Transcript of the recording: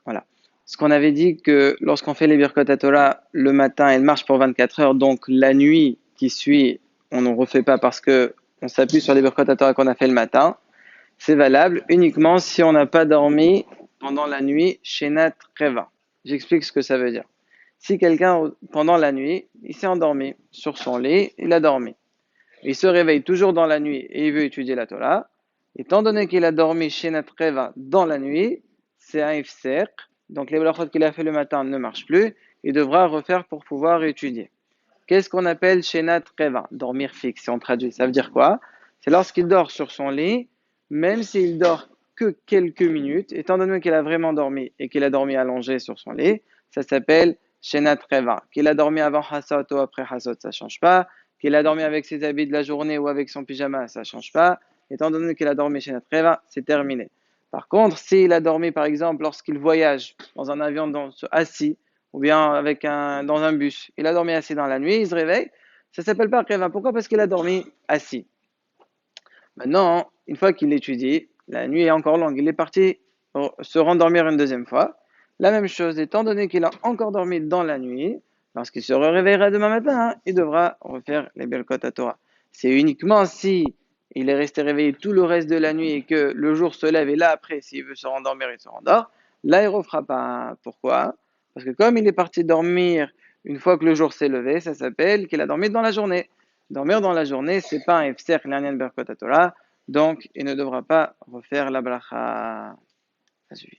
voilà. Ce qu'on avait dit que lorsqu'on fait les Birkot Torah le matin, elle marche pour 24 heures, donc la nuit qui suit, on ne refait pas parce que on s'appuie sur les Birkot Torah qu'on a fait le matin. C'est valable uniquement si on n'a pas dormi pendant la nuit chez Nat Reva. J'explique ce que ça veut dire. Si quelqu'un, pendant la nuit, il s'est endormi sur son lit, il a dormi. Il se réveille toujours dans la nuit et il veut étudier la Torah. Étant donné qu'il a dormi chez Nat Reva dans la nuit, c'est un ifser. Donc les brachot qu'il a fait le matin ne marchent plus. Il devra refaire pour pouvoir étudier. Qu'est-ce qu'on appelle Shenat Reva? Dormir fixe, si on traduit. Ça veut dire quoi? C'est lorsqu'il dort sur son lit, même s'il dort que quelques minutes, étant donné qu'il a vraiment dormi et qu'il a dormi allongé sur son lit, ça s'appelle Shenat Reva. Qu'il a dormi avant Hassot ou après Hassot, ça ne change pas. Qu'il a dormi avec ses habits de la journée ou avec son pyjama, ça ne change pas. Étant donné qu'il a dormi Shenat Reva, c'est terminé. Par contre, s'il a dormi, par exemple, lorsqu'il voyage dans un avion assis, ou bien dans un bus, il a dormi assis dans la nuit, il se réveille, ça ne s'appelle pas Reva. Pourquoi? Parce qu'il a dormi assis. Maintenant, une fois qu'il étudie, la nuit est encore longue, il est parti se rendormir une deuxième fois. La même chose, étant donné qu'il a encore dormi dans la nuit, lorsqu'il se réveillera demain matin, il devra refaire les Birkot Torah. C'est uniquement si il est resté réveillé tout le reste de la nuit et que le jour se lève et là après, s'il veut se rendormir, il se rendort. Là, il ne refera pas. Pourquoi? Parce que comme il est parti dormir une fois que le jour s'est levé, ça s'appelle qu'il a dormi dans la journée. Dormir dans la journée, c'est pas un ifser l'anian berkot Torah, donc il ne devra pas refaire la bracha. Ça suffit.